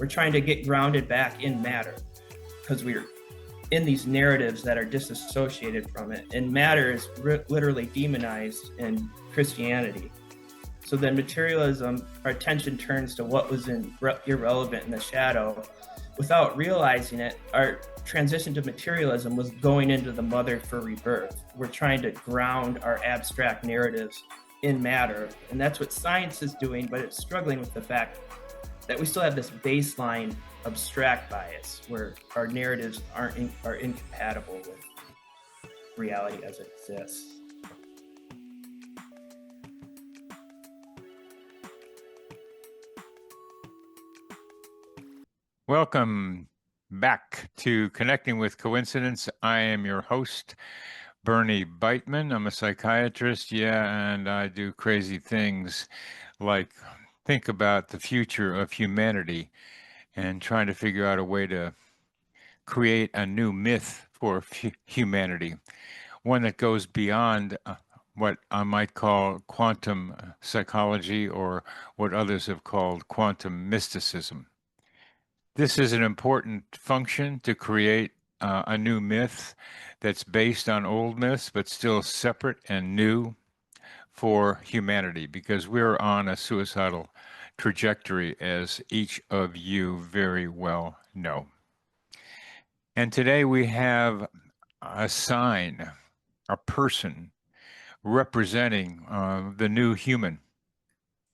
We're trying to get grounded back in matter because we're in these narratives that are disassociated from it. And matter is literally demonized in Christianity. So then materialism, our attention turns to what was irrelevant in the shadow. Without realizing it, our transition to materialism was going into the mother for rebirth. We're trying to ground our abstract narratives in matter. And that's what science is doing, but it's struggling with the fact that we still have this baseline abstract bias where our narratives are incompatible with reality as it exists. Welcome back to Connecting with Coincidence. I am your host, Bernie Beitman. I'm a psychiatrist, and I do crazy things like think about the future of humanity and trying to figure out a way to create a new myth for humanity, one that goes beyond what I might call quantum psychology or what others have called quantum mysticism. This is an important function to create a new myth that's based on old myths, but still separate and new for humanity, because we're on a suicidal trajectory, as each of you very well know. And today we have a sign, a person representing the new human.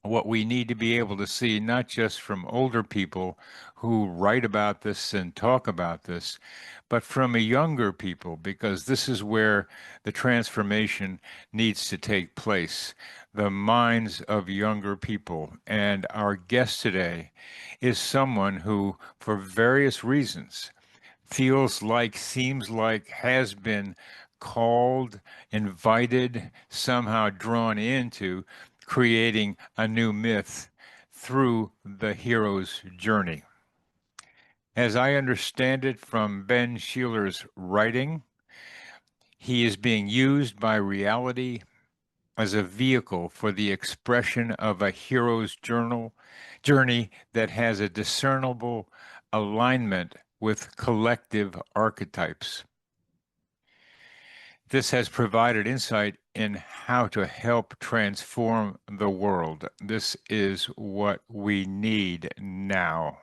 What we need to be able to see, not just from older people who write about this and talk about this, but from a younger people, because this is where the transformation needs to take place, the minds of younger people. And our guest today is someone who, for various reasons, feels like, seems like, has been called, invited, somehow drawn into creating a new myth through the hero's journey. As I understand it from Ben Sheeler's writing, he is being used by reality as a vehicle for the expression of a hero's journey that has a discernible alignment with collective archetypes. This has provided insight in how to help transform the world. This is what we need now.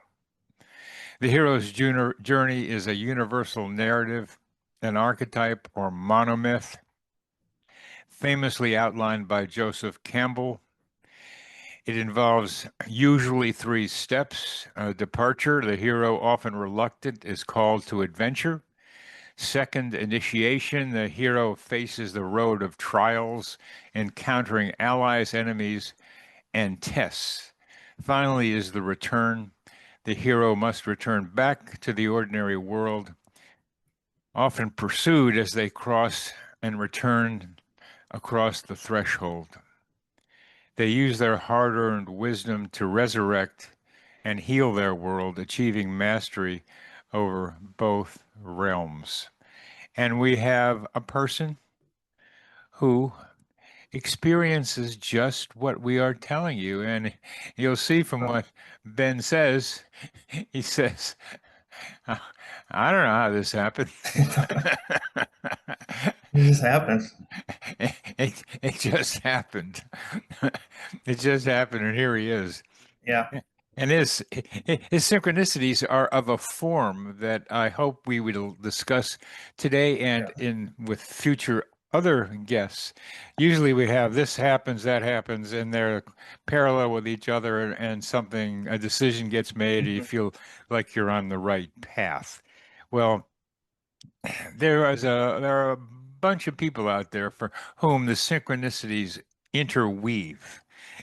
The hero's journey is a universal narrative, an archetype or monomyth, famously outlined by Joseph Campbell. It involves usually 3 steps. Departure, the hero, often reluctant, is called to adventure. Second, initiation, the hero faces the road of trials, encountering allies, enemies, and tests. Finally is the return. The hero must return back to the ordinary world, often pursued as they cross and return across the threshold. They use their hard-earned wisdom to resurrect and heal their world, achieving mastery over both realms. And we have a person who experiences just what we are telling you. And you'll see from what Ben says, he says, I don't know how this happened. It just happened. It just happened. It just happened, and here he is. Yeah. And his synchronicities are of a form that I hope we will discuss today and with future other guests. Usually we have this happens, that happens, and they're parallel with each other, and a decision gets made, and you feel like you're on the right path. Well, there are a bunch of people out there for whom the synchronicities interweave.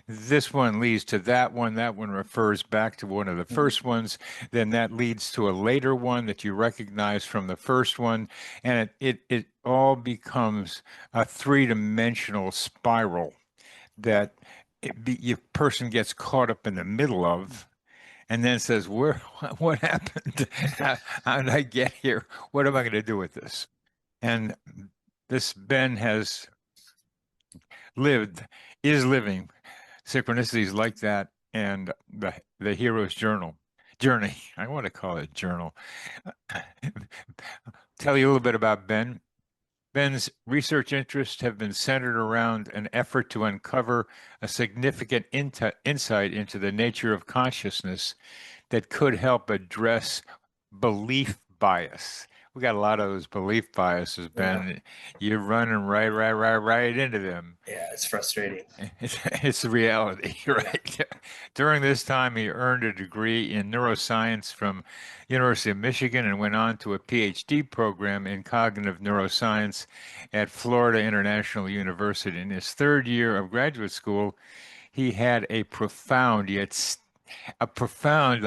This one leads to that one refers back to one of the first ones, then that leads to a later one that you recognize from the first one, and it all becomes a 3-dimensional spiral that your person gets caught up in the middle of, and then says, what happened? How did I get here? What am I going to do with this? And this Ben is living synchronicities like that, and the hero's journal. journey. I want to call it journal. Tell you a little bit about Ben. Ben's research interests have been centered around an effort to uncover a significant insight into the nature of consciousness that could help address belief bias. We got a lot of those belief biases, Yeah. Ben. You're running right into them. Yeah, it's frustrating. It's the reality, right? During this time, he earned a degree in neuroscience from University of Michigan and went on to a PhD program in cognitive neuroscience at Florida International University. In his third year of graduate school, he had I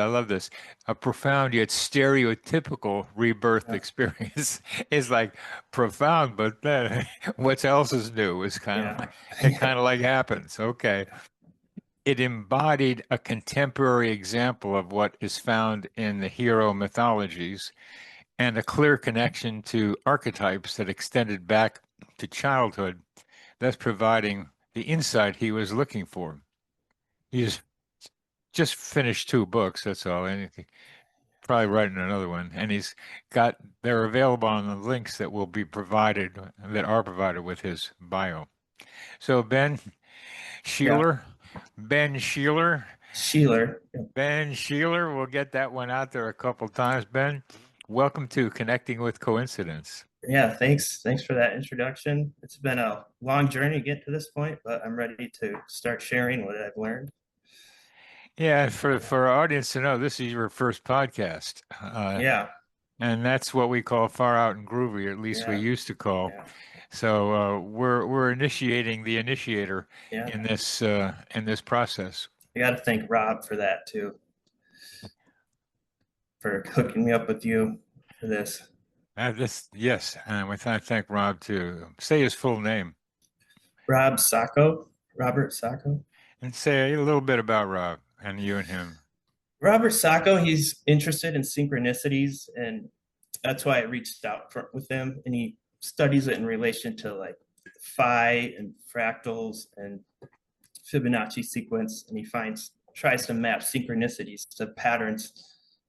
love this, a profound yet stereotypical rebirth Yeah. experience. It's like profound, but then what else is new is kind of Yeah. like, it kind of like happens. Okay. It embodied a contemporary example of what is found in the hero mythologies and a clear connection to archetypes that extended back to childhood, thus providing the insight he was looking for. He's just finished two books, that's all. And probably writing another one. And they're available on the links that are provided with his bio. So Yeah. Sheeler, Ben Sheeler, Sheler. Ben Sheeler, we'll get that one out there a couple times. Ben, welcome to Connecting with Coincidence. Yeah, thanks for that introduction. It's been a long journey to get to this point, but I'm ready to start sharing what I've learned. Yeah, for our audience to know, this is your first podcast. Yeah, And that's what we call far out and groovy, or at least we yeah, used to call. yeah, So we're initiating the initiator yeah. in this process. I got to thank Rob for that too, for hooking me up with you for this. Yes, and we thank Rob too. Say his full name Rob Sacco, Robert Sacco. and say a little bit about Rob and you and him. Robert Sacco, he's interested in synchronicities, and that's why I reached out with him. And he studies it in relation to like phi and fractals and Fibonacci sequence, and he tries to map synchronicities to patterns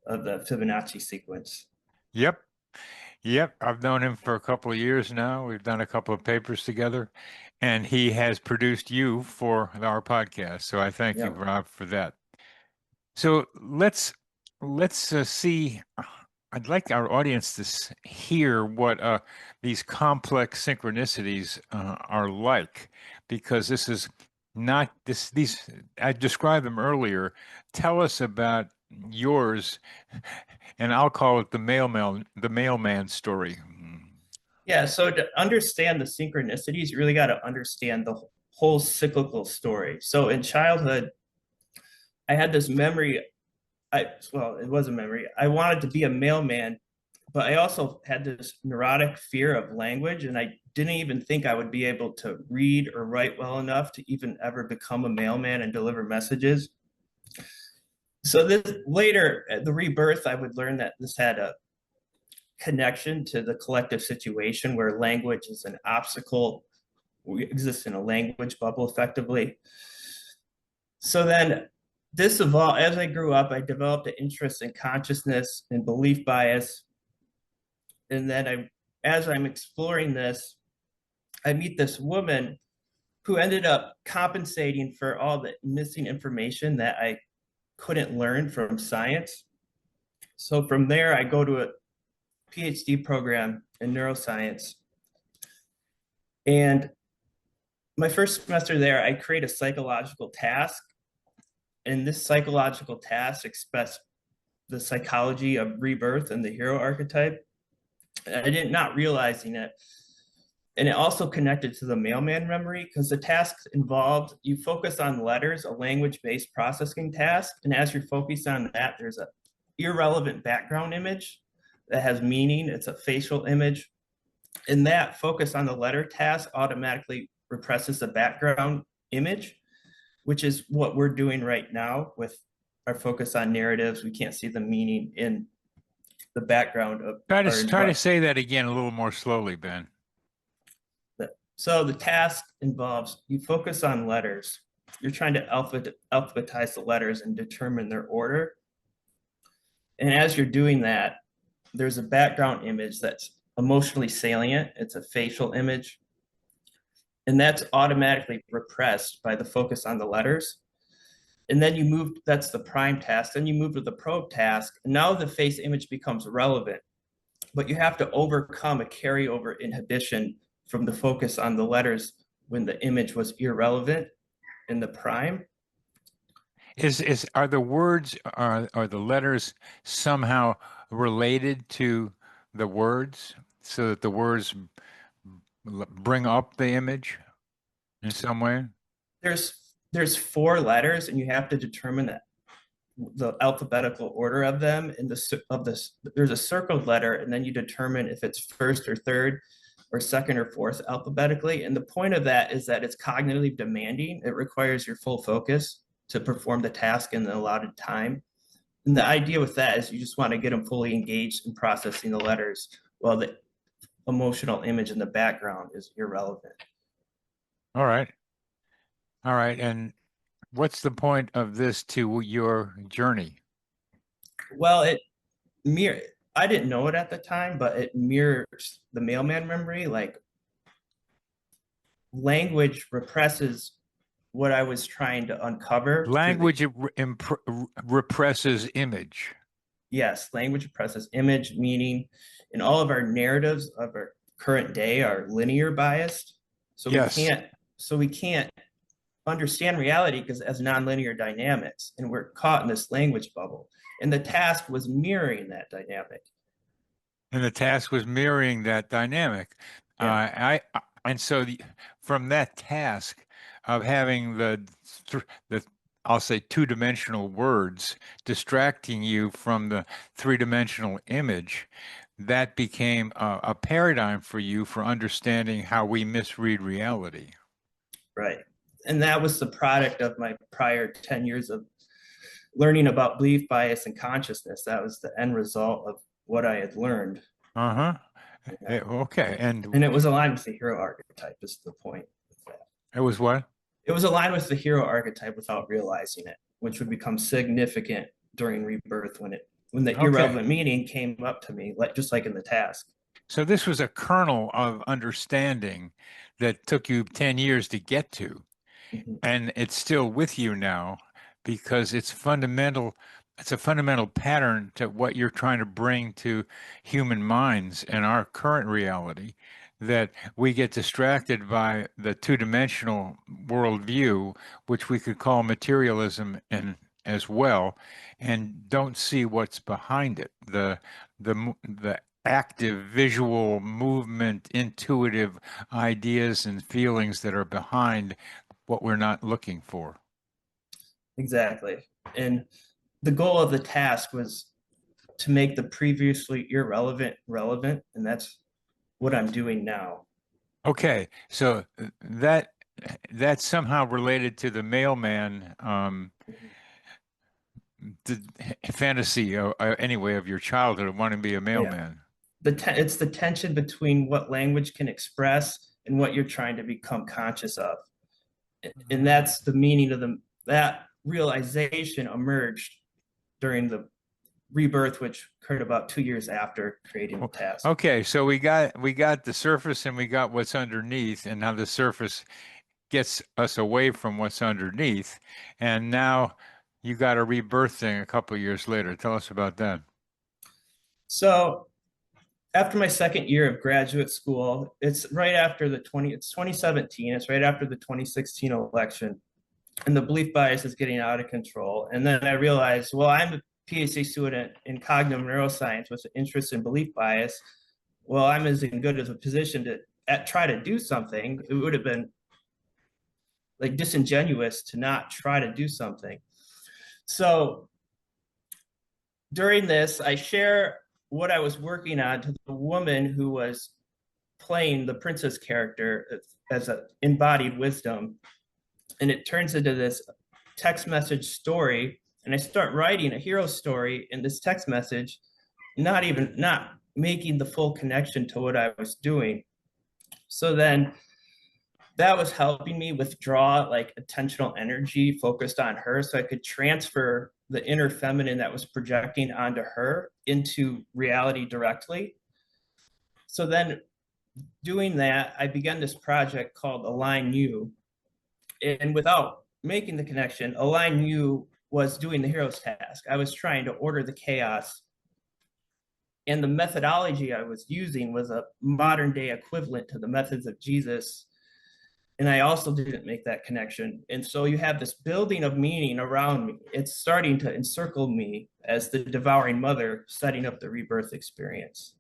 of the Fibonacci sequence. Yep, yep. I've known him for a couple of years now. We've done a couple of papers together, and he has produced you for our podcast. So I thank you, Yeah. Rob, for that. So let's see. I'd like our audience to hear what these complex synchronicities are like, because this is not this. These I described them earlier. Tell us about yours, and I'll call it the mailman story. Yeah. So to understand the synchronicities, you really got to understand the whole cyclical story. So in childhood, I had this memory. Well, it was a memory. I wanted to be a mailman, but I also had this neurotic fear of language, and I didn't even think I would be able to read or write well enough to even ever become a mailman and deliver messages. So this later, at the rebirth, I would learn that this had a connection to the collective situation where language is an obstacle. We exist in a language bubble effectively. So then this evolved as I grew up. I developed an interest in consciousness and belief bias. And then as I'm exploring this, I meet this woman who ended up compensating for all the missing information that I couldn't learn from science. So from there, I go to a PhD program in neuroscience. And my first semester there, I create a psychological task. And this psychological task expressed the psychology of rebirth and the hero archetype. And I did not realizing it. And it also connected to the mailman memory because the task involved you focus on letters, a language-based processing task. And as you're focused on that, there's an irrelevant background image that has meaning. It's a facial image. And that focus on the letter task automatically represses the background image, which is what we're doing right now with our focus on narratives. We can't see the meaning in the background of Try to say that again a little more slowly, Ben. So the task involves you focus on letters. You're trying to alphabetize the letters and determine their order. And as you're doing that, there's a background image that's emotionally salient. It's a facial image, and that's automatically repressed by the focus on the letters. And then you move, that's the prime task. Then you move to the probe task. And now the face image becomes relevant, but you have to overcome a carryover inhibition from the focus on the letters when the image was irrelevant in the prime. Are the words, are the letters somehow related to the words so that the words bring up the image in some way? There's four letters, and you have to determine that the alphabetical order of them. In the of this, there's a circled letter, and then you determine if it's first or third or second or fourth alphabetically. And the point of that is that it's cognitively demanding. It requires your full focus to perform the task in the allotted time. And the idea with that is you just want to get them fully engaged in processing the letters while the emotional image in the background is irrelevant. All right. All right. And what's the point of this to your journey? Well, I didn't know it at the time, but it mirrors the mailman memory. Like, language represses what I was trying to uncover. Language represses image. Yes, language represses image, meaning, and all of our narratives of our current day are linear biased. So Yes. we can't understand reality because as nonlinear dynamics, and we're caught in this language bubble. And the task was mirroring that dynamic. And the task was mirroring that dynamic. Yeah. And so from that task of having the I'll say two-dimensional words distracting you from the three-dimensional image, that became a paradigm for you for understanding how we misread reality. Right. And that was the product of my prior 10 years of learning about belief bias and consciousness. That was the end result of what I had learned. Uh-huh. Yeah. Okay. And it was aligned with the hero archetype, is the point. It was what? It was aligned with the hero archetype without realizing it, which would become significant during rebirth when the irrelevant meaning came up to me, just like in the task. So this was a kernel of understanding that took you 10 years to get to. Mm-hmm. And it's still with you now because it's a fundamental pattern to what you're trying to bring to human minds and our current reality, that we get distracted by the two-dimensional worldview, which we could call materialism and as well, and don't see what's behind it. The active visual movement, intuitive ideas and feelings that are behind what we're not looking for. Exactly. And the goal of the task was to make the previously irrelevant relevant, and that's what I'm doing now. Okay, so that's somehow related to the mailman the fantasy anyway of your childhood of wanting to be a mailman. It's the tension between what language can express and what you're trying to become conscious of. And that's the meaning of that realization emerged during the rebirth, which occurred about 2 years after creating the task. Okay, so we got the surface and we got what's underneath, and now the surface gets us away from what's underneath, and now you got a rebirth thing a couple of years later. Tell us about that. So after my second year of graduate school, it's 2017, it's right after the 2016 election, and the belief bias is getting out of control. And then I realized, well, I'm a PhD student in cognitive neuroscience with an interest in belief bias. Well, I'm as good as a position to try to do something. It would have been like disingenuous to not try to do something. So during this, I share what I was working on to the woman who was playing the princess character as an embodied wisdom. And it turns into this text message story. And I start writing a hero story in this text message, not making the full connection to what I was doing. So then that was helping me withdraw like attentional energy focused on her so I could transfer the inner feminine that was projecting onto her into reality directly. So then doing that, I began this project called Align You. And without making the connection, Align You was doing the hero's task. I was trying to order the chaos. And the methodology I was using was a modern day equivalent to the methods of Jesus. And I also didn't make that connection. And so you have this building of meaning around me. It's starting to encircle me as the devouring mother setting up the rebirth experience.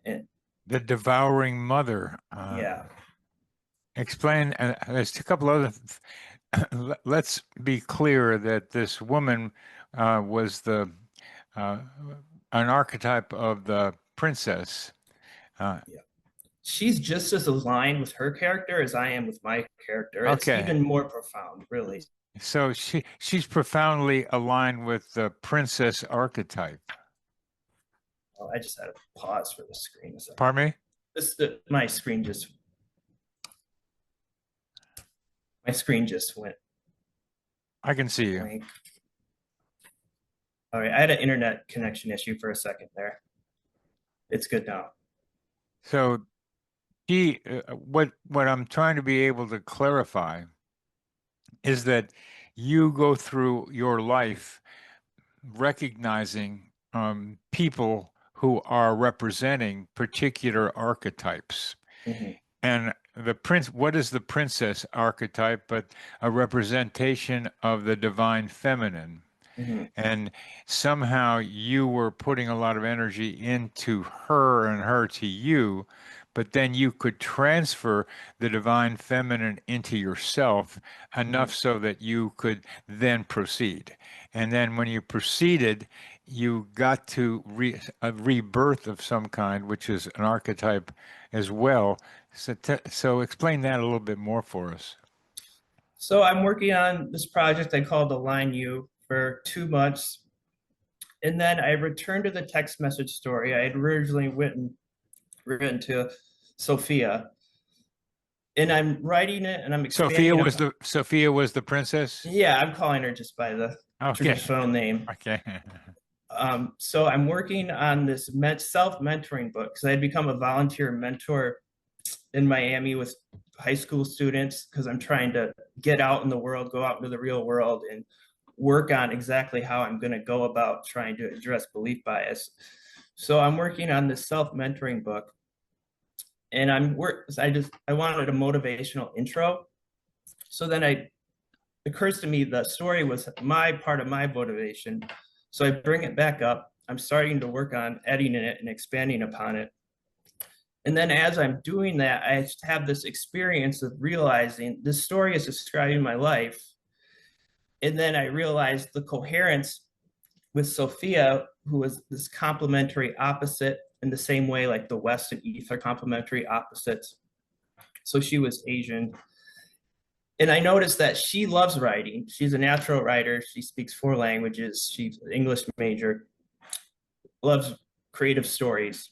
And The devouring mother. yeah. Explain. There's a couple other. Let's be clear that this woman was an archetype of the princess. Yeah. She's just as aligned with her character as I am with my character. It's Okay. even more profound, really. So she's profoundly aligned with the princess archetype. Oh, I just had to pause for the screen a second. Pardon me? My screen just went I can see you. blank. All right, I had an internet connection issue for a second there. It's good now. So what I'm trying to be able to clarify is that you go through your life recognizing people who are representing particular archetypes. Mm-hmm. And what is the princess archetype but a representation of the divine feminine? Mm-hmm. And somehow you were putting a lot of energy into her and her to you, but then you could transfer the divine feminine into yourself enough so that you could then proceed. And then when you proceeded, you got to a rebirth of some kind, which is an archetype as well. So explain that a little bit more for us. So I'm working on this project I called Align You for 2 months. And then I returned to the text message story I had originally written to Sophia. And I'm writing it and I'm expanding. Sophia was the princess? Yeah, I'm calling her just by the traditional name. Okay. So I'm working on this self-mentoring book because I had become a volunteer mentor in Miami with high school students because I'm trying to get out in the world, go out into the real world and work on exactly how I'm going to go about trying to address belief bias. So I'm working on this self-mentoring book, and I wanted a motivational intro. So then it occurs to me the story was my part of my motivation. So I bring it back up. I'm starting to work on editing it and expanding upon it. And then as I'm doing that, I have this experience of realizing this story is describing my life. And then I realized the coherence with Sophia, who was this complementary opposite in the same way like the West and East are complementary opposites. So she was Asian. And I noticed that she loves writing. She's a natural writer. She speaks 4 languages. She's an English major, loves creative stories.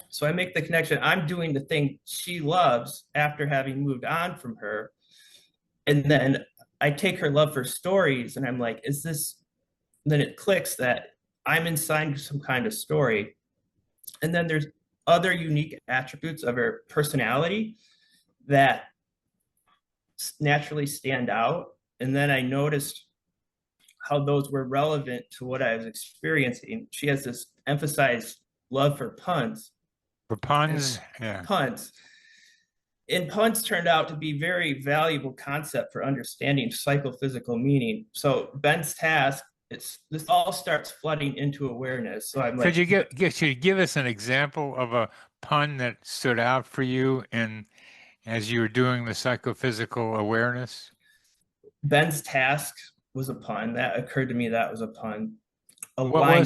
So I make the connection. I'm doing the thing she loves after having moved on from her. And then I take her love for stories and I'm like, is this, and then it clicks that I'm inside some kind of story. And then there's other unique attributes of her personality that naturally stand out. And then I noticed how those were relevant to what I was experiencing. She has this emphasized love for puns. For puns? Yeah. Puns. And puns turned out to be very valuable concept for understanding psychophysical meaning. So Ben's task, this all starts flooding into awareness. So I'm like, could you give us an example of a pun that stood out for you as you were doing the psychophysical awareness? Ben's task was a pun. That occurred to me. That was a pun. What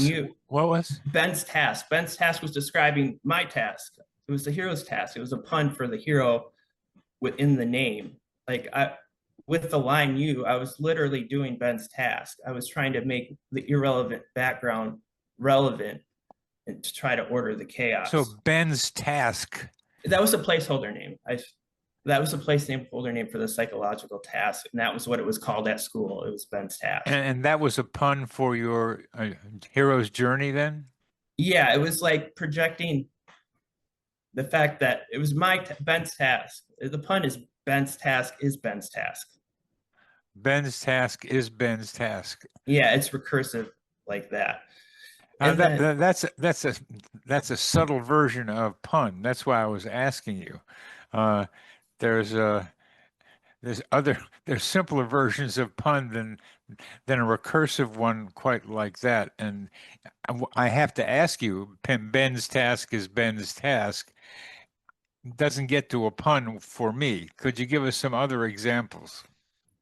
was? Ben's task. Ben's task was describing my task. It was the hero's task. It was a pun for the hero within the name. With the line you, I was literally doing Ben's task. I was trying to make the irrelevant background relevant and to try to order the chaos. So Ben's task. That was a placeholder name. That was a placeholder name for the psychological task, and that was what it was called at school. It was Ben's task. And that was a pun for your hero's journey then? Yeah, it was like projecting the fact that it was Ben's task. The pun is Ben's task is Ben's task. Ben's task is Ben's task. Yeah, it's recursive like that. Uh, And that, then that that's that's a that's a subtle version of pun. That's why I was asking you. Uh, there's there's other there's simpler versions of pun than a recursive one quite like that. And I have to ask you, Ben's task is Ben's task doesn't get to a pun for me. Could you give us some other examples?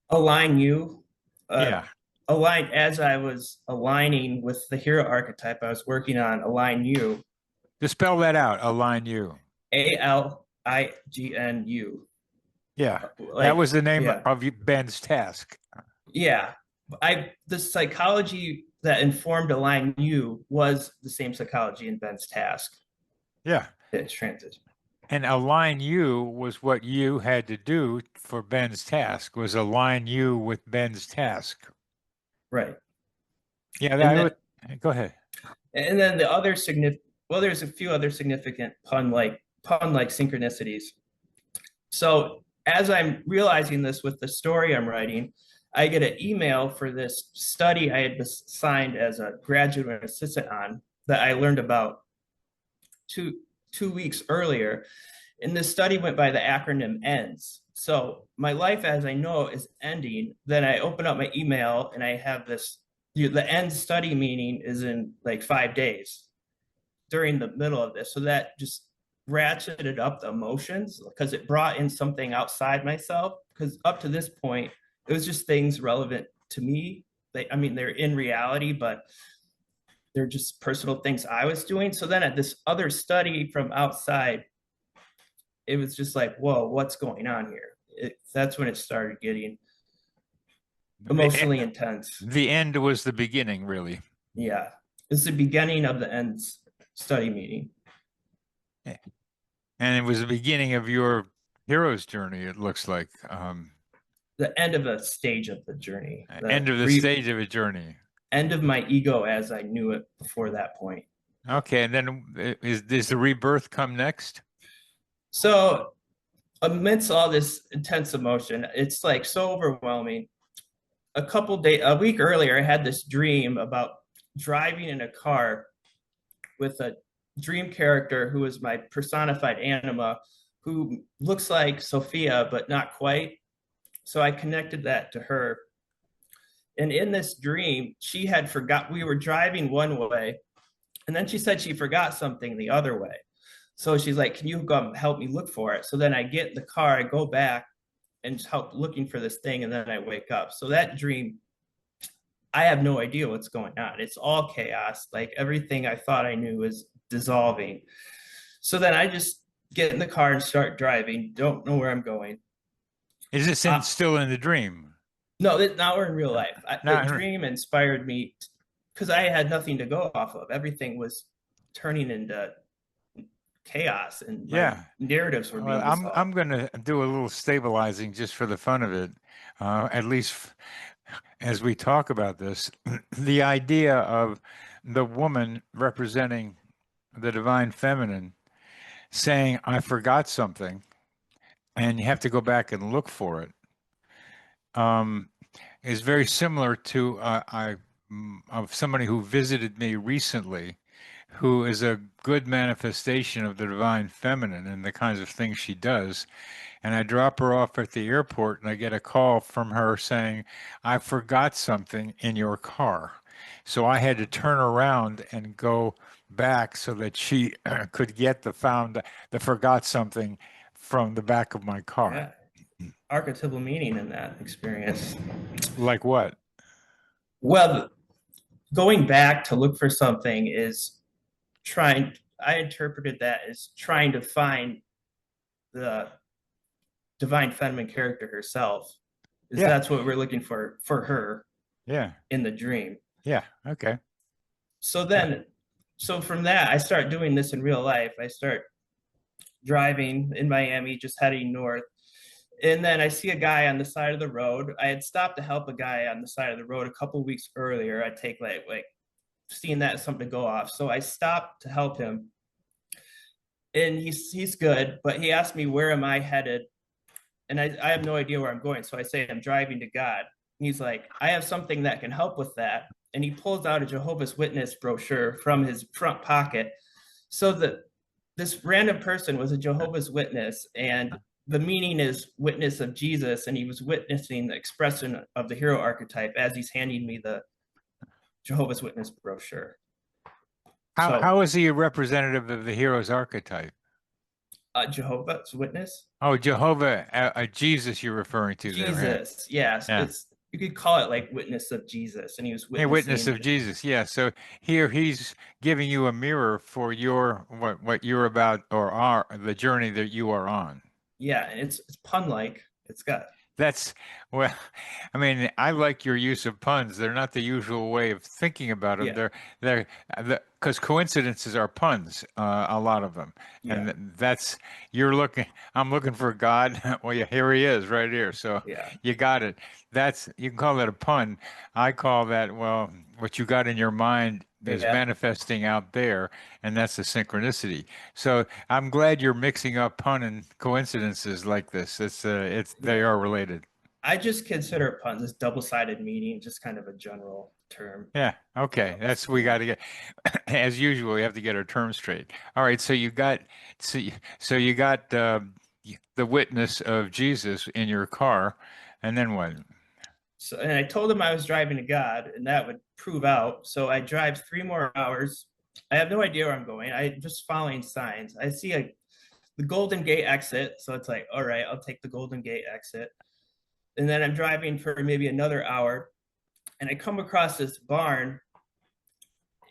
align you, uh, Yeah, align as I was aligning with the hero archetype I was working on, align you, to spell that out, align you. ALIGNU. Yeah, that Like, was the name yeah, of Ben's task. yeah. The psychology that informed align you was the same psychology in Ben's task. Yeah. It's transit. And align you was what you had to do for Ben's task, was align you with Ben's task. Right. Yeah, And that then would go ahead. and then the other significant well, there's a few other significant pun like synchronicities. So as I'm realizing this with the story I'm writing, I get an email for this study I had been assigned as a graduate assistant on that I learned about two weeks earlier. And this study went by the acronym ENDS. So my life as I know is ending. Then I open up my email and I have this, the end study meeting is in like 5 days during the middle of this. So that just ratcheted up the emotions because it brought in something outside myself. Because up to this point, it was just things relevant to me. They're in reality, but they're just personal things I was doing. So then at this other study from outside, it was just like, whoa, what's going on here? That's when it started getting emotionally intense. The end was the beginning, really. Yeah. It's the beginning of the end study meeting. And it was the beginning of your hero's journey, it looks like. The end of a stage of the journey. End of the stage of a journey. End of my ego as I knew it before that point. Okay, and then is the rebirth come next? So amidst all this intense emotion, it's like so overwhelming. A week earlier, I had this dream about driving in a car with a dream character who is my personified anima, who looks like Sophia, but not quite. So I connected that to her. And in this dream, we were driving one way, and then she said she forgot something the other way. So she's like, can you come help me look for it? So then I get in the car, I go back and help looking for this thing, and then I wake up. So that dream, I have no idea what's going on. It's all chaos. Like everything I thought I knew is dissolving. So then I just get in the car and start driving. Don't know where I'm going. Is this still in the dream? No, now we're in real life. The dream inspired me because I had nothing to go off of. Everything was turning into chaos, and my narratives were being dissolved. I'm going to do a little stabilizing just for the fun of it, at least as we talk about this. The idea of the woman representing the divine feminine saying, I forgot something, and you have to go back and look for it, is very similar to of somebody who visited me recently, who is a good manifestation of the divine feminine and the kinds of things she does. And I drop her off at the airport and I get a call from her saying, I forgot something in your car. So I had to turn around and go back so that she could get the forgot something from the back of my car. Yeah. Archetypal meaning in that experience. Like what? Well, going back to look for something is I interpreted that as trying to find the divine feminine character herself. That's what we're looking for her. Yeah. In the dream. Yeah. Okay. So from that, I start doing this in real life. I start driving in Miami, just heading north. And then I see a guy on the side of the road. I had stopped to help a guy on the side of the road a couple weeks earlier. I take like seeing that as something to go off. So I stopped to help him. And he's good, but he asked me, where am I headed? And I have no idea where I'm going. So I say, I'm driving to God. And he's like, I have something that can help with that. And he pulls out a Jehovah's Witness brochure from his front pocket. So this random person was a Jehovah's Witness, and the meaning is witness of Jesus, and he was witnessing the expression of the hero archetype as he's handing me the Jehovah's Witness brochure. How is he a representative of the hero's archetype? Jehovah's Witness. Oh, Jehovah, Jesus, you're referring to there. Jesus, yes, Yeah. it's you could call it like witness of Jesus, and he was A witness witnessing. of Jesus. Yeah. So here he's giving you a mirror for your what you're about or are the journey that you are on. Yeah, and it's pun like. It's got That's well, I mean, I like your use of puns. They're not the usual way of thinking about them. yeah They're because coincidences are puns, a lot of them, yeah and that's you're looking. I'm looking for God. Well, yeah, here he is, right here. So yeah you got it. That's you can call that a pun. I call that well, what you got in your mind is yeah. manifesting out there, and that's a synchronicity. So I'm glad you're mixing up pun and coincidences like this. It's they are related. I just consider puns as double-sided meaning, just kind of a general term. Yeah. Okay. That's we got Yeah. to get as usual. We have to get our terms straight. All right. So you got so you got the witness of Jesus in your car, and then what? So, and I told him I was driving to God, and that would prove out. So I drive 3 more hours. I have no idea where I'm going. I'm just following signs. I see the Golden Gate exit, so it's like, all right, I'll take the Golden Gate exit. And then I'm driving for maybe another hour, and I come across this barn,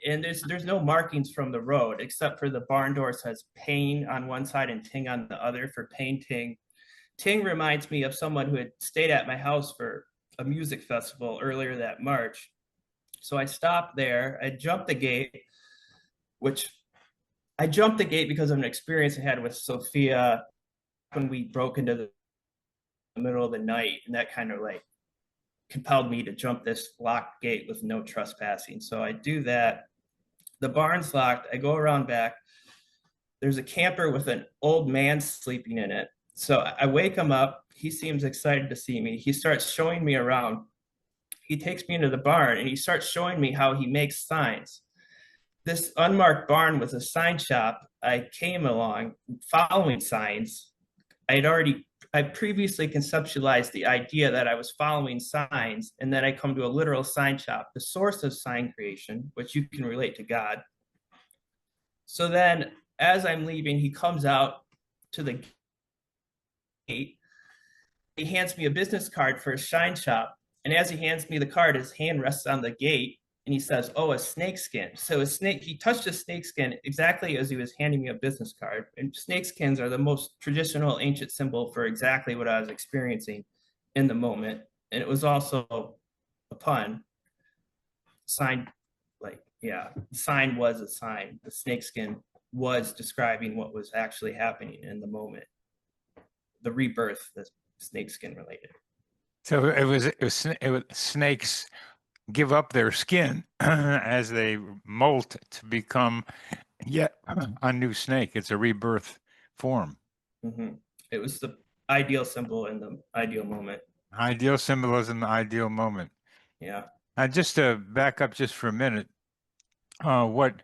and there's no markings from the road except for the barn door says Pain on one side and Ting on the other for painting. Ting reminds me of someone who had stayed at my house for a music festival earlier that March. So I stopped there. I jumped the gate, which I jumped the gate because of an experience I had with Sophia when we broke into the middle of the night, and that kind of like compelled me to jump this locked gate with no trespassing. So I do that. The barn's locked. I go around back. There's a camper with an old man sleeping in it. So I wake him up. He seems excited to see me. He starts showing me around. He takes me into the barn and he starts showing me how he makes signs. This unmarked barn was a sign shop. I came along following signs. I previously conceptualized the idea that I was following signs, and then I come to a literal sign shop, the source of sign creation, which you can relate to God. So then as I'm leaving, he comes out to the gate. He hands me a business card for a shine shop. And as he hands me the card, his hand rests on the gate and he says, oh, a snake skin. So he touched a snake skin exactly as he was handing me a business card. And snake skins are the most traditional ancient symbol for exactly what I was experiencing in the moment. And it was also a pun. Sign, sign was a sign. The snake skin was describing what was actually happening in the moment. The rebirth, the snakeskin related. So it was snakes give up their skin as they molt to become yet a new snake. It's a rebirth form. Mm-hmm. It was the ideal symbol in the ideal moment. Ideal symbolism, the ideal moment. Yeah. Just to back up just for a minute, what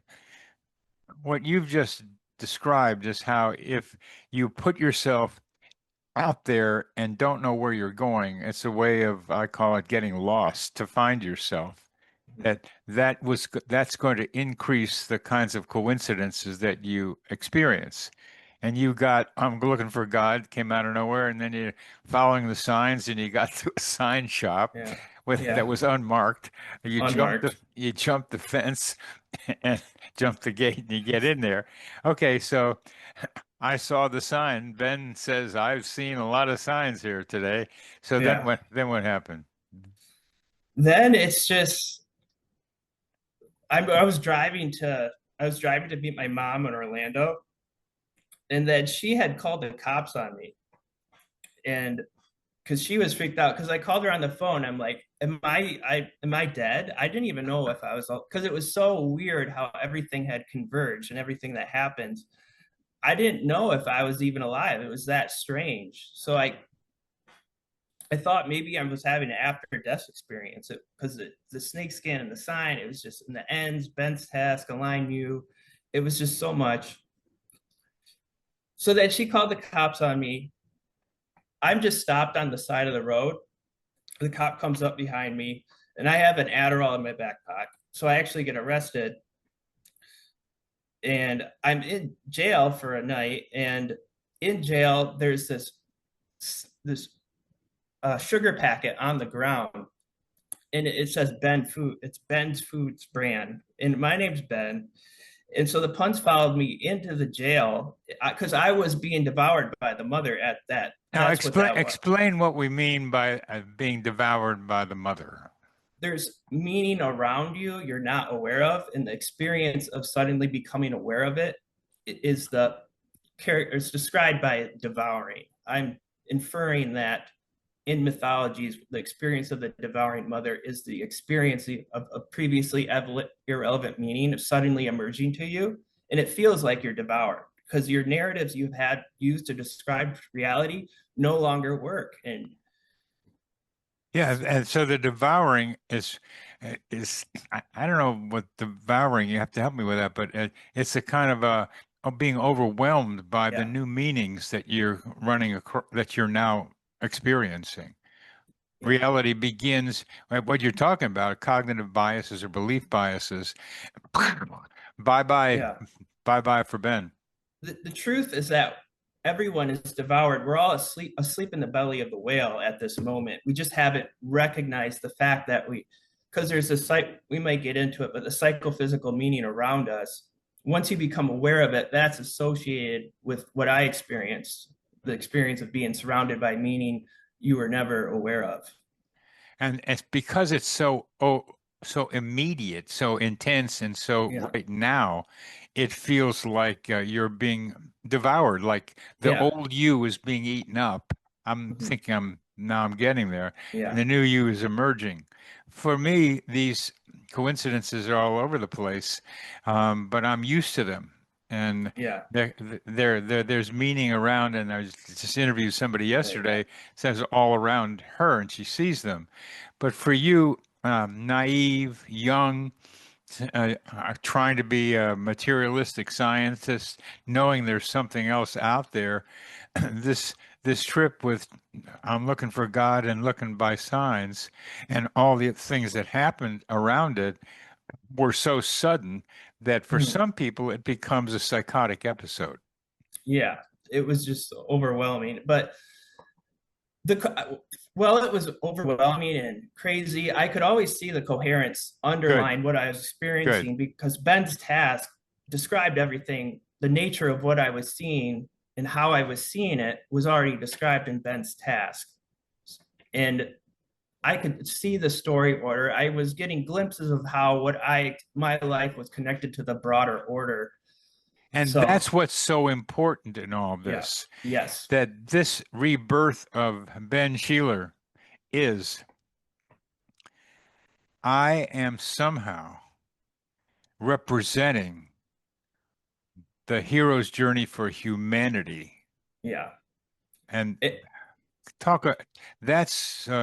you've just described is how if you put yourself out there and don't know where you're going, it's a way of, I call it, getting lost to find yourself. That's going to increase the kinds of coincidences that you experience. And you got, I'm looking for God, came out of nowhere, and then you're following the signs, and you got to a sign shop that was unmarked. You jumped the fence and jumped the gate, and you get in there. Okay, so I saw the sign. Ben says I've seen a lot of signs here today. So then what happened? Then it's just I was driving to meet my mom in Orlando, and then she had called the cops on me. And because she was freaked out because I called her on the phone. I'm like, am I dead? I didn't even know if I was, because it was so weird how everything had converged and everything that happened. I didn't know if I was even alive. It was that strange. So I thought maybe I was having an after death experience because the snake skin and the sign, it was just in the ends, Ben's task, align you. It was just so much. So then she called the cops on me. I'm just stopped on the side of the road. The cop comes up behind me, and I have an Adderall in my backpack. So I actually get arrested, and I'm in jail for a night. And in jail, there's this sugar packet on the ground, and it says Ben Food. It's Ben's Foods brand, and my name's Ben. And so the puns followed me into the jail because I was being devoured by the mother at that. Now, That's what that was. explain what we mean by being devoured by the mother. There's meaning around you you're not aware of, and the experience of suddenly becoming aware of it is the character. It's described by devouring. I'm inferring that in mythologies, the experience of the devouring mother is the experience of a previously irrelevant meaning of suddenly emerging to you, and it feels like you're devoured because your narratives you've had used to describe reality no longer work. And Yeah, and so the devouring is I don't know what devouring. You have to help me with that, but it's a kind of a of being overwhelmed by the yeah, new meanings that you're running across, that you're now experiencing. yeah, Reality begins, what you're talking about, cognitive biases or belief biases. Bye bye, yeah. bye bye for Ben. The truth is that everyone is devoured. We're all asleep in the belly of the whale at this moment. We just haven't recognized the fact that because there's a site, we might get into it, but the psychophysical meaning around us, once you become aware of it, that's associated with what I experienced, the experience of being surrounded by meaning you were never aware of. And it's because it's so immediate, so intense, and so Yeah. right now, it feels like you're being devoured, like the Yeah. old you is being eaten up. I'm Mhm. thinking I'm getting there, and Yeah. the new you is emerging. For me, these coincidences are all over the place, but I'm used to them. And Yeah. there's meaning around, and I just interviewed somebody Right. yesterday, says all around her, and she sees them. But for you, naive, young, trying to be a materialistic scientist, knowing there's something else out there, this this trip with I'm looking for God and looking by signs, and all the things that happened around it were so sudden that for Mhm. some people it becomes a psychotic episode. Yeah. It was just overwhelming. But well, it was overwhelming and crazy. I could always see the coherence Good, underline what I was good. experiencing because Ben's task described everything. The nature of what I was seeing and how I was seeing it was already described in Ben's task. And I could see the story order. I was getting glimpses of how my life was connected to the broader order. And So that's what's so important in all yeah, this, yes, that this rebirth of Ben Sheeler is I am somehow representing the hero's journey for humanity. yeah, And it, talk, that's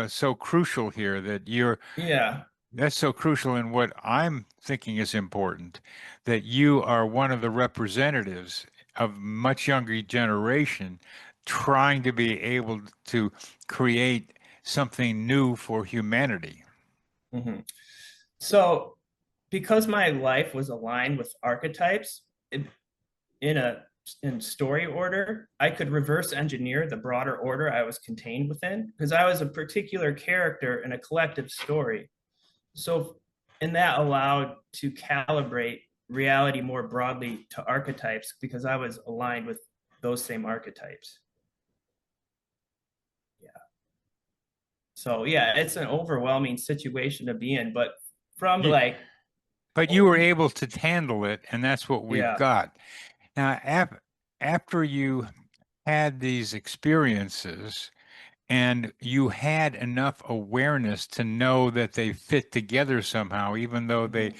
so crucial here that yeah. that's so crucial in what I'm thinking is important, that you are one of the representatives of much younger generation trying to be able to create something new for humanity. Mhm. So because my life was aligned with archetypes in a in story order, I could reverse engineer the broader order I was contained within because I was a particular character in a collective story. So, and that allowed to calibrate reality more broadly to archetypes because I was aligned with those same archetypes. Yeah. So yeah, it's an overwhelming situation to be in, but from You, like, but you oh, were able to handle it, and that's what we've yeah, got. Now, after you had these experiences, and you had enough awareness to know that they fit together somehow, even though they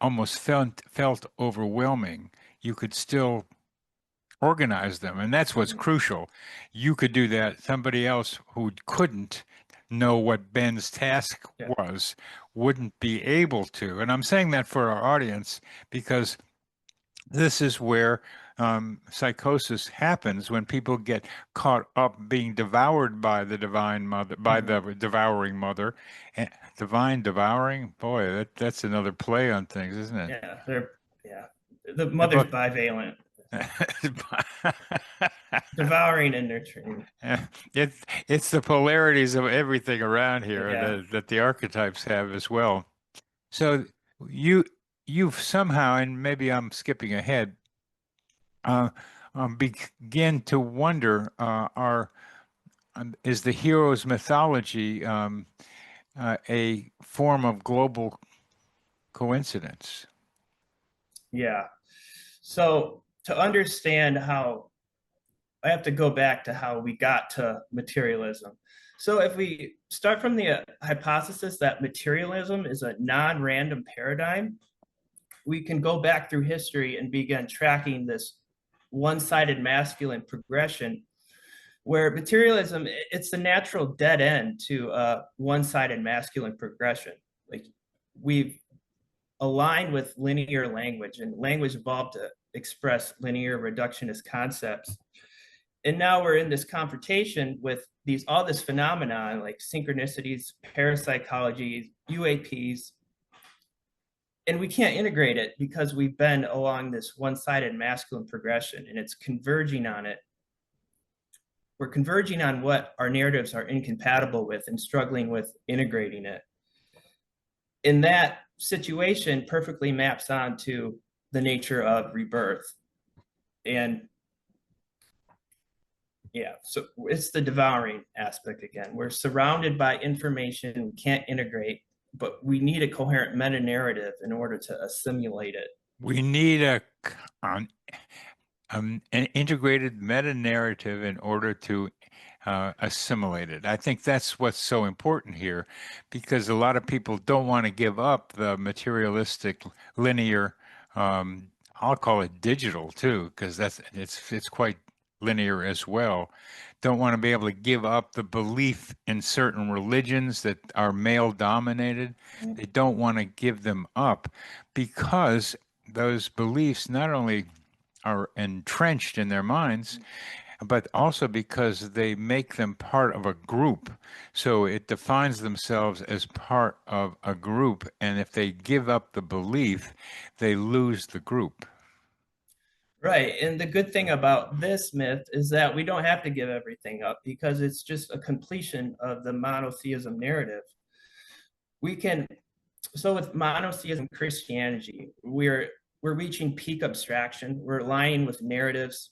almost felt overwhelming. You could still organize them, and that's what's crucial. You could do that. Somebody else who couldn't know what Ben's task Yeah. was wouldn't be able to. And I'm saying that for our audience because this is where psychosis happens, when people get caught up being devoured by the divine mother, by the devouring mother. And divine devouring, boy, that's another play on things, isn't it? Yeah, the The mother's book. bivalent, devouring and nurturing. It's the polarities of everything around here Yeah. that the archetypes have as well. So you you've somehow, and maybe I'm skipping ahead, uh, begin to wonder, is the hero's mythology a form of global coincidence? Yeah. So to understand how, I have to go back to how we got to materialism. So if we start from the hypothesis that materialism is a non-random paradigm, we can go back through history and begin tracking this one-sided masculine progression where materialism, it's the natural dead end to one-sided masculine progression. Like, we've aligned with linear language, and language evolved to express linear reductionist concepts. And now we're in this confrontation with all this phenomenon like synchronicities, parapsychology, UAPs, and we can't integrate it because we've been along this one-sided masculine progression, and it's converging on it. We're converging on what our narratives are incompatible with and struggling with integrating it. In that situation, perfectly maps onto the nature of rebirth. And yeah, so it's the devouring aspect again. We're surrounded by information we can't integrate, but we need a coherent meta narrative in order to assimilate it. We need an integrated meta narrative in order to assimilate it. I think that's what's so important here, because a lot of people don't want to give up the materialistic, linear. I'll call it digital too, because it's quite linear as well. Don't want to be able to give up the belief in certain religions that are male dominated. They don't want to give them up because those beliefs not only are entrenched in their minds, but also because they make them part of a group. So it defines themselves as part of a group. And if they give up the belief, they lose the group. Right. And the good thing about this myth is that we don't have to give everything up because it's just a completion of the monotheism narrative. We can, so with monotheism Christianity, we're reaching peak abstraction. We're aligning with narratives.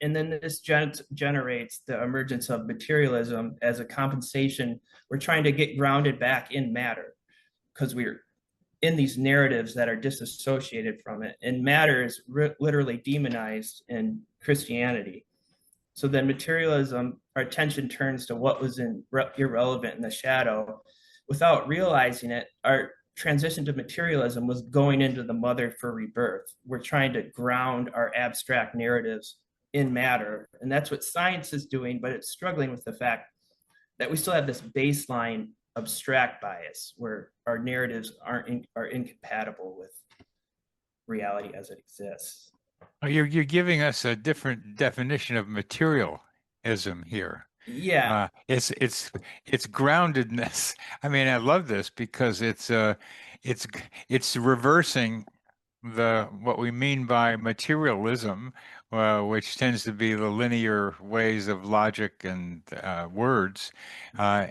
And then this generates the emergence of materialism as a compensation. We're trying to get grounded back in matter because we're in these narratives that are disassociated from it. And matter is literally demonized in Christianity. So then materialism, our attention turns to what was irrelevant in the shadow. Without realizing it, our transition to materialism was going into the mother for rebirth. We're trying to ground our abstract narratives in matter. And that's what science is doing, but it's struggling with the fact that we still have this baseline abstract bias where our narratives are incompatible with reality as it exists. You're giving us a different definition of materialism here. Yeah. It's groundedness. I mean, I love this because it's reversing what we mean by materialism, which tends to be the linear ways of logic and words, uh,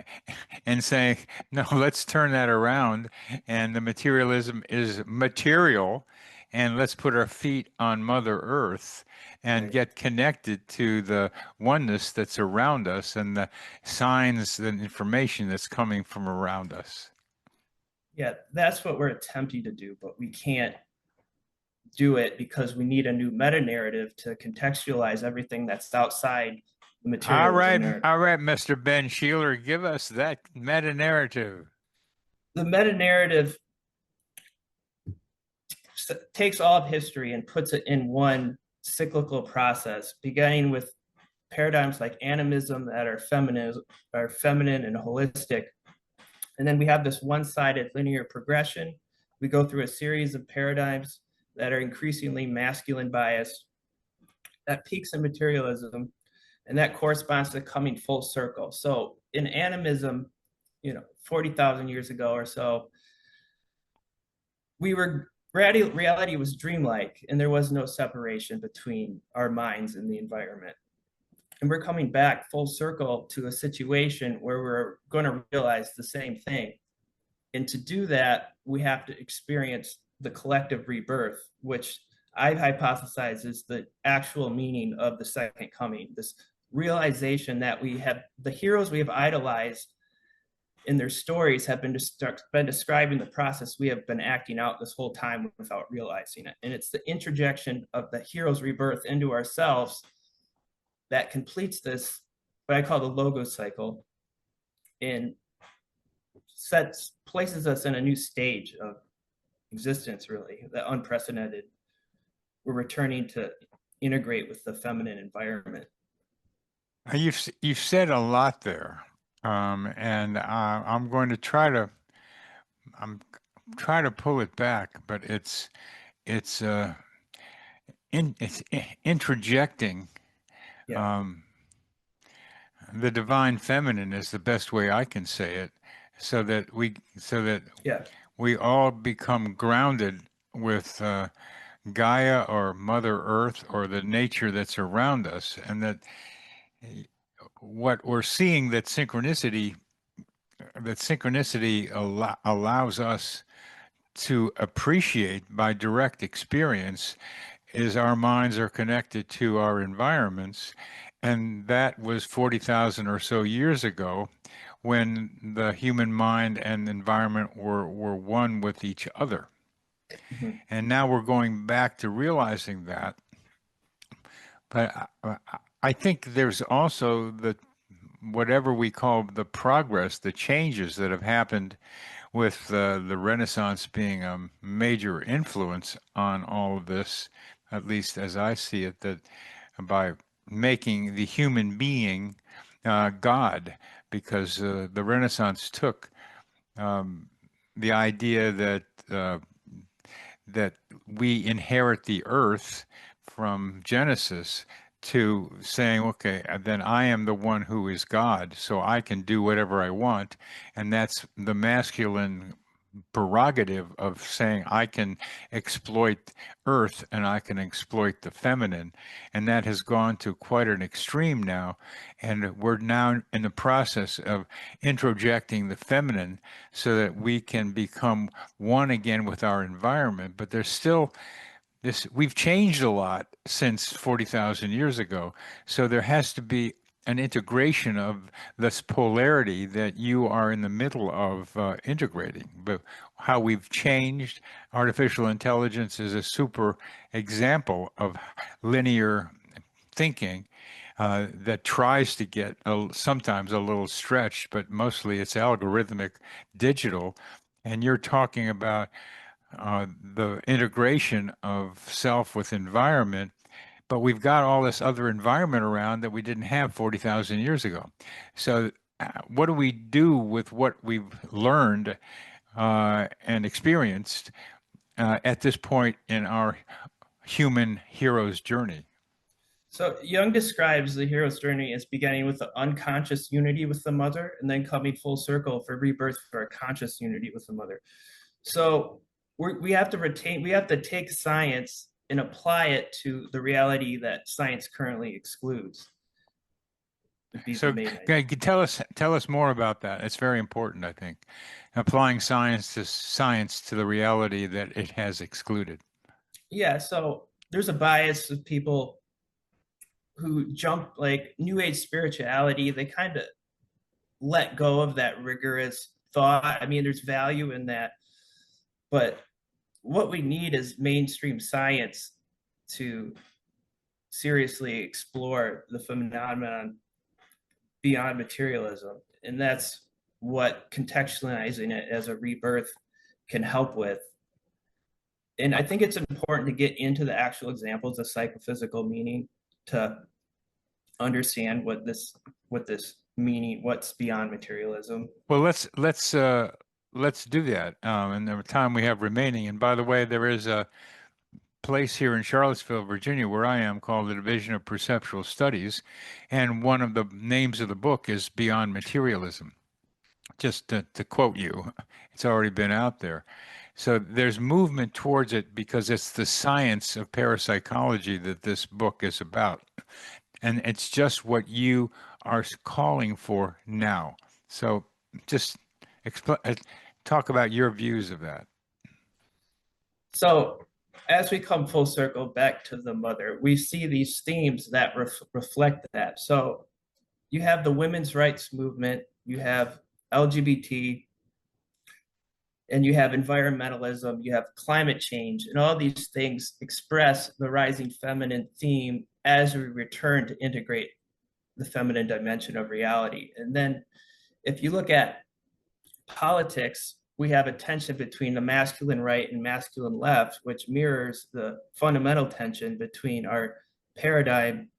and saying, no, let's turn that around, and the materialism is material, and let's put our feet on Mother Earth and Right. get connected to the oneness that's around us and the signs and information that's coming from around us. Yeah, that's what we're attempting to do, but we can't do it because we need a new meta narrative to contextualize everything that's outside the materialism narrative. all right, Mr. Ben Sheeler, give us that meta narrative. The meta narrative takes all of history and puts it in one cyclical process, beginning with paradigms like animism that are feminine and holistic. And then we have this one-sided linear progression. We go through a series of paradigms that are increasingly masculine biased, that peaks in materialism, and that corresponds to coming full circle. So in animism, 40,000 years ago or so, reality was dreamlike, and there was no separation between our minds and the environment. And we're coming back full circle to a situation where we're going to realize the same thing. And to do that, we have to experience the collective rebirth, which I've hypothesized is the actual meaning of the second coming. This realization that we have the heroes we have idolized in their stories have been describing the process we have been acting out this whole time without realizing it. And it's the interjection of the hero's rebirth into ourselves that completes this, what I call the logos cycle, and places us in a new stage of existence, really, the unprecedented. We're returning to integrate with the feminine environment. You've said a lot there, and I'm going to try to pull it back, but it's interjecting. Yeah. The divine feminine is the best way I can say it, so that Yeah. we all become grounded with Gaia or Mother Earth or the nature that's around us, and that what we're seeing that synchronicity allows us to appreciate by direct experience is our minds are connected to our environments. And that was 40,000 or so years ago when the human mind and environment were one with each other. Mm-hmm. And now we're going back to realizing that. But I think there's also whatever we call the progress, the changes that have happened with the Renaissance being a major influence on all of this, at least as I see it, that by making the human being God, because the Renaissance took the idea that we inherit the earth from Genesis to saying, okay, then I am the one who is God, so I can do whatever I want. And that's the masculine prerogative of saying I can exploit earth and I can exploit the feminine. And that has gone to quite an extreme now. And we're now in the process of introjecting the feminine so that we can become one again with our environment. But there's still we've changed a lot since 40,000 years ago. So there has to be an integration of this polarity that you are in the middle of integrating. But how we've changed, artificial intelligence is a super example of linear thinking that tries to get sometimes a little stretched, but mostly it's algorithmic digital. And you're talking about the integration of self with environment, but we've got all this other environment around that we didn't have 40,000 years ago. So what do we do with what we've learned and experienced at this point in our human hero's journey? So Jung describes the hero's journey as beginning with the unconscious unity with the mother and then coming full circle for rebirth for a conscious unity with the mother. So we have to take science and apply it to the reality that science currently excludes. So tell us more about that. It's very important, I think. Applying science to the reality that it has excluded. Yeah, so there's a bias of people who jump like new age spirituality. They kind of let go of that rigorous thought. I mean, there's value in that, but what we need is mainstream science to seriously explore the phenomenon beyond materialism. And that's what contextualizing it as a rebirth can help with. And I think it's important to get into the actual examples of psychophysical meaning to understand what this meaning, what's beyond materialism. Well, let's do that. In the time we have remaining. And by the way, there is a place here in Charlottesville, Virginia, where I am, called the Division of Perceptual Studies, and one of the names of the book is Beyond Materialism. Just to quote you, it's already been out there. So there's movement towards it because it's the science of parapsychology that this book is about. And it's just what you are calling for now. So just talk about your views of that. So as we come full circle back to the mother, we see these themes that reflect that. So you have the women's rights movement, you have LGBT, and you have environmentalism, you have climate change, and all these things express the rising feminine theme as we return to integrate the feminine dimension of reality. And then if you look at politics, we have a tension between the masculine right and masculine left, which mirrors the fundamental tension between our paradigm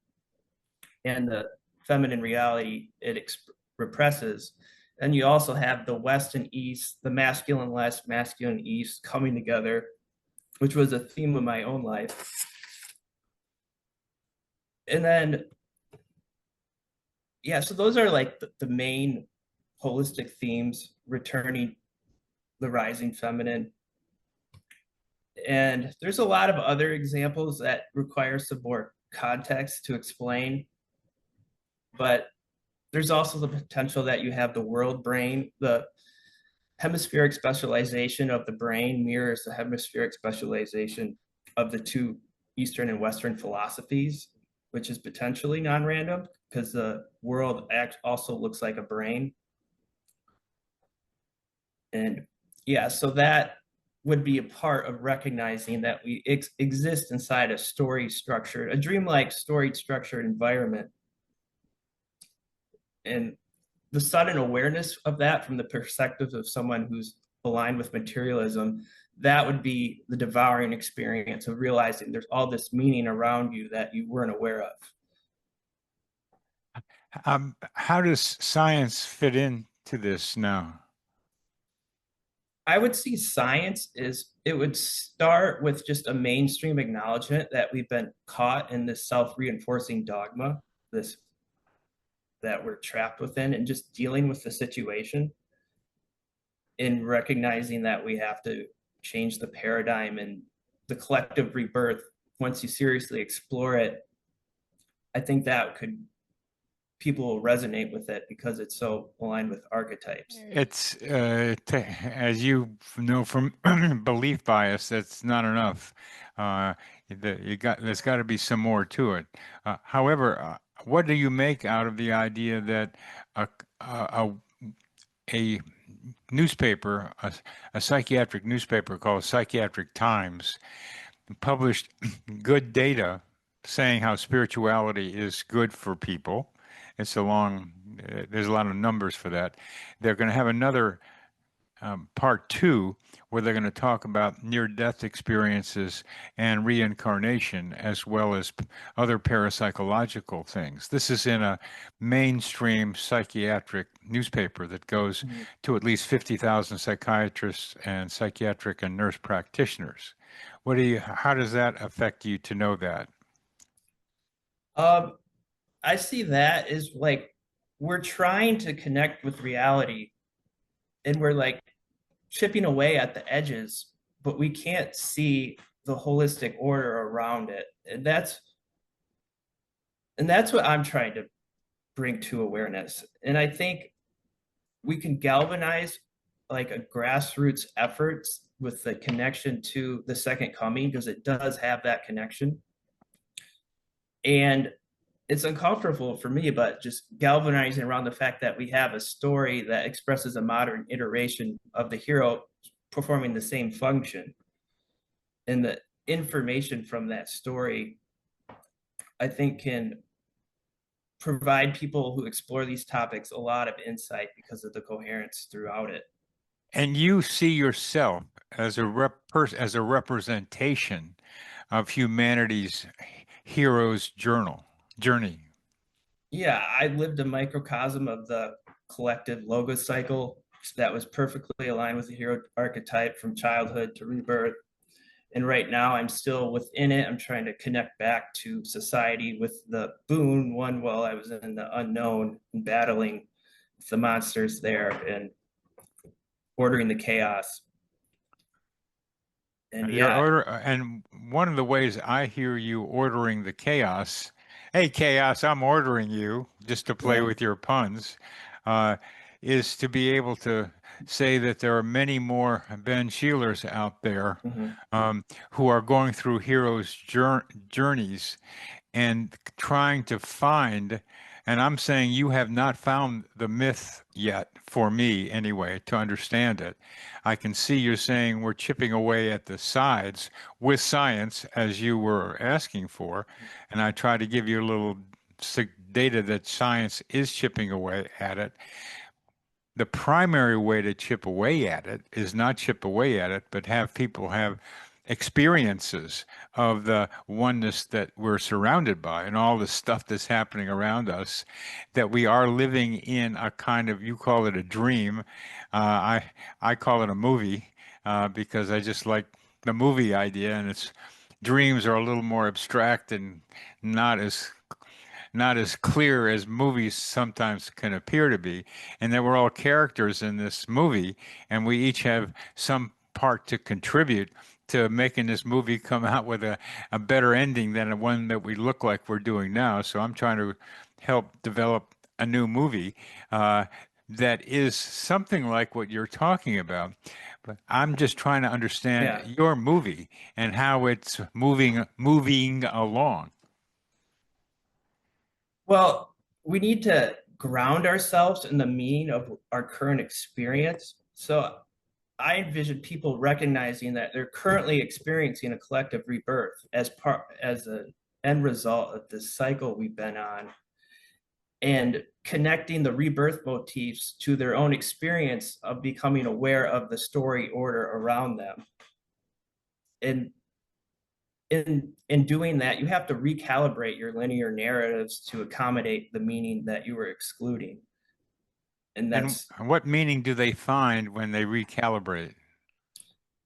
and the feminine reality it represses. And you also have the West and East, the masculine West, masculine East coming together, which was a theme of my own life. And then, yeah, so those are like the main holistic themes, returning the rising feminine. And there's a lot of other examples that require some more context to explain. But there's also the potential that you have the world brain. The hemispheric specialization of the brain mirrors the hemispheric specialization of the two Eastern and Western philosophies, which is potentially non-random because the world also looks like a brain. And yeah, so that would be a part of recognizing that we exist inside a a dreamlike story structured environment. And the sudden awareness of that from the perspective of someone who's aligned with materialism, that would be the devouring experience of realizing there's all this meaning around you that you weren't aware of. How does science fit into this now? I would see science it would start with just a mainstream acknowledgement that we've been caught in this self-reinforcing dogma, this that we're trapped within, and just dealing with the situation and recognizing that we have to change the paradigm and the collective rebirth. Once you seriously explore it, I think that people will resonate with it because it's so aligned with archetypes. It's as you know from belief bias, that's not enough. There's got to be some more to it. However, what do you make out of the idea that a newspaper, a psychiatric newspaper called Psychiatric Times, published good data saying how spirituality is good for people? There's a lot of numbers for that. They're going to have another part 2 where they're going to talk about near-death experiences and reincarnation, as well as other parapsychological things. This is in a mainstream psychiatric newspaper that goes to at least 50,000 psychiatrists and psychiatric and nurse practitioners. How does that affect you to know that? I see that as like we're trying to connect with reality and we're like chipping away at the edges, but we can't see the holistic order around it. And that's what I'm trying to bring to awareness. And I think we can galvanize like a grassroots efforts with the connection to the second coming, because it does have that connection. And it's uncomfortable for me, but just galvanizing around the fact that we have a story that expresses a modern iteration of the hero performing the same function. And the information from that story, I think, can provide people who explore these topics a lot of insight because of the coherence throughout it. And you see yourself as as a representation of humanity's hero's journey. Yeah, I lived a microcosm of the collective logos cycle that was perfectly aligned with the hero archetype from childhood to rebirth. And right now I'm still within it. I'm trying to connect back to society with the boon one while I was in the unknown and battling the monsters there and ordering the chaos. And yeah, And one of the ways I hear you ordering the chaos, hey chaos, I'm ordering you, just to play yeah, with your puns, uh, is to be able to say that there are many more Ben Sheelers out there mhm, who are going through heroes' journeys and trying to find, and I'm saying you have not found the myth yet, for me anyway, to understand it. I can see you're saying we're chipping away at the sides with science, as you were asking for, and I try to give you a little data that science is chipping away at it. The primary way to chip away at it is not chip away at it, but have people have experiences of the oneness that we're surrounded by and all the stuff that's happening around us, that we are living in a kind of, you call it a dream. I call it a movie because I just like the movie idea, and it's dreams are a little more abstract and not as not as clear as movies sometimes can appear to be, and that we're all characters in this movie, and we each have some part to contribute to making this movie come out with a better ending than the one that we look like we're doing now. So I'm trying to help develop a new movie that is something like what you're talking about. But I'm just trying to understand yeah. your movie and how it's moving along. Well, we need to ground ourselves in the meaning of our current experience. So I envision people recognizing that they're currently experiencing a collective rebirth as an end result of this cycle we've been on, and connecting the rebirth motifs to their own experience of becoming aware of the story order around them. And in doing that, you have to recalibrate your linear narratives to accommodate the meaning that you were excluding. And And that's what meaning do they find when they recalibrate?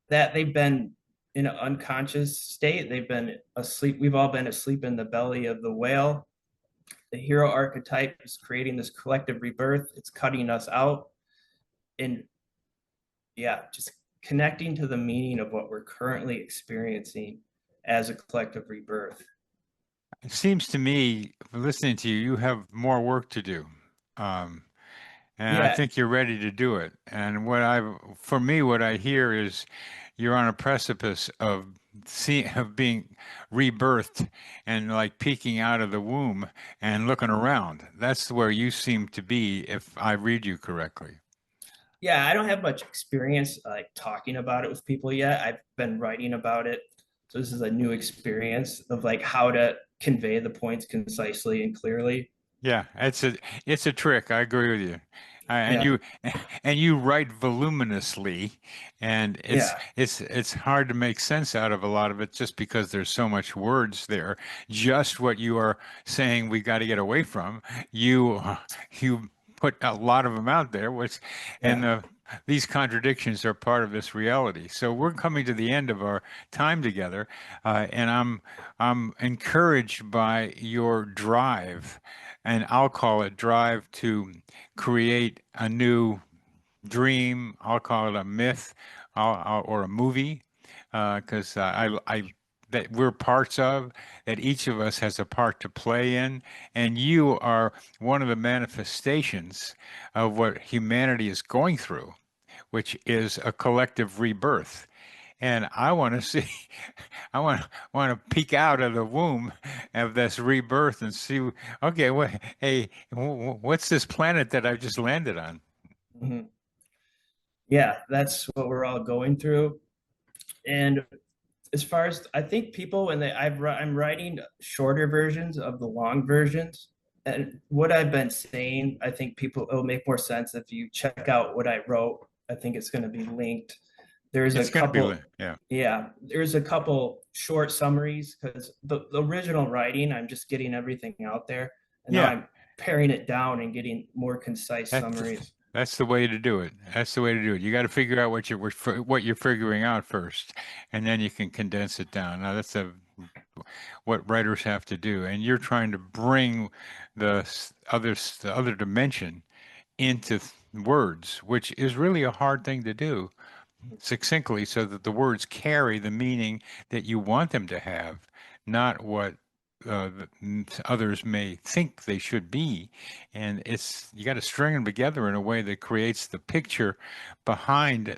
that they've been in an unconscious state. They've been asleep. We've all been asleep in the belly of the whale. The hero archetype is creating this collective rebirth. It's cutting us out. And yeah, just connecting to the meaning of what we're currently experiencing as a collective rebirth. It seems to me, listening to you, you have more work to do. Um, and I Yeah, think you're ready to do it. And for me, what I hear is you're on a precipice of of being rebirthed and like peeking out of the womb and looking around. That's where you seem to be, if I read you correctly. yeah, I don't have much experience like talking about it with people yet. I've been writing about it. So this is a new experience of like how to convey the points concisely and clearly. Yeah, it's a trick. I agree with you. And Yeah. you and you write voluminously, and Yeah. it's hard to make sense out of a lot of it just because there's so much words there. Just what you are saying we got to get away from. You put a lot of them out there, which and Yeah. these contradictions are part of this reality. So we're coming to the end of our time together, and I'm encouraged by your drive, and I'll call it drive to create a new dream. I'll call it a myth, or a movie, because I that we're parts of, that each of us has a part to play in, and you are one of the manifestations of what humanity is going through, which is a collective rebirth. And I want to see, I want to peek out of the womb of this rebirth and see, okay, hey, what's this planet that I've just landed on? Mhm. Yeah, that's what we're all going through. And as far as I think people when I'm writing shorter versions of the long versions, And what I've been saying, I think people, it'll make more sense if you check out what I wrote. I think it's going to be linked. There's a It's going to be, couple, yeah, yeah, there's a couple short summaries because the original writing, I'm just getting everything out there. And now yeah. I'm paring it down and getting more concise That's summaries. that's the way to do it. That's the way to do it. You got to figure out what you're figuring out first, and then you can condense it down. Now that's what writers have to do, and you're trying to bring the other dimension into words, which is really a hard thing to do succinctly, so that the words carry the meaning that you want them to have, not what others may think they should be. And it's you got to string them together in a way that creates the picture behind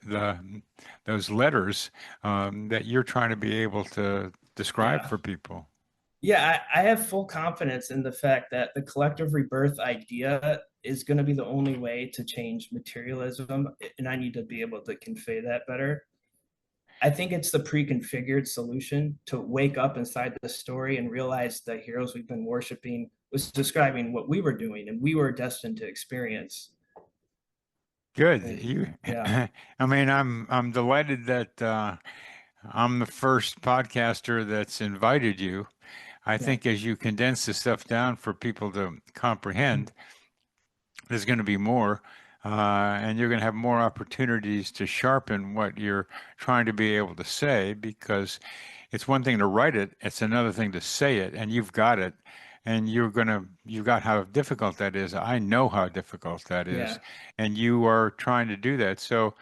those letters that you're trying to be able to describe Yeah. for people. Yeah, I have full confidence in the fact that the collective rebirth idea is going to be the only way to change materialism. And I need to be able to convey that better. I think it's the pre-configured solution to wake up inside the story and realize the heroes we've been worshiping was describing what we were doing and we were destined to experience. Good. And You, yeah, I mean, I'm delighted that I'm the first podcaster that's invited you. I yeah, think as you condense the stuff down for people to comprehend, there's going to be more, and you're going to have more opportunities to sharpen what you're trying to be able to say, because it's one thing to write it, it's another thing to say it, and you've got it. And you've got how difficult that is. I know how difficult that is. yeah, And you are trying to do that. So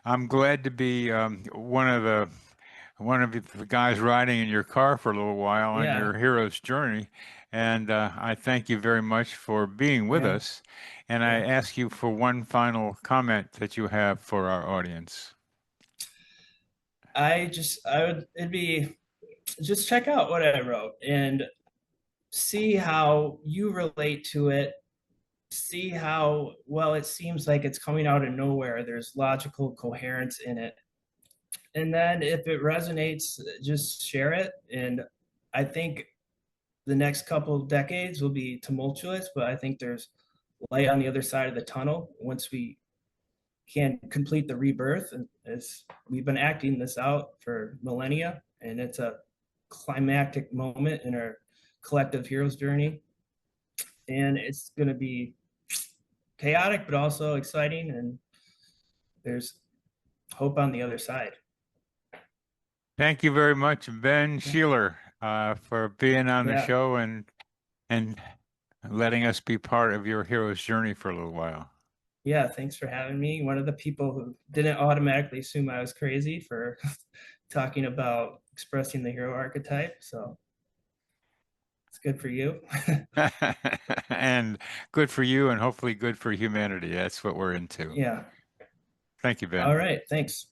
I'm glad to be one of the guys riding in your car for a little while on yeah, your hero's journey. And I thank you very much for being with yeah, us. And I yeah. ask you for one final comment that you have for our audience. It'd be just check out what I wrote and see how you relate to it. See how well it seems like it's coming out of nowhere. There's logical coherence in it. And then if it resonates, just share it. And I think the next couple of decades will be tumultuous, but I think there's light on the other side of the tunnel once we can complete the rebirth. And as we've been acting this out for millennia, and it's a climactic moment in our collective hero's journey. And it's going to be chaotic, but also exciting. And there's hope on the other side. Thank you very much, Ben Yeah. Sheeler, for being on the Yeah. show and letting us be part of your hero's journey for a little while. Yeah. Thanks for having me. One of the people who didn't automatically assume I was crazy for talking about expressing the hero archetype. So it's good for you. And good for you, and hopefully good for humanity. That's what we're into. Yeah. Thank you, Ben. All right. Thanks.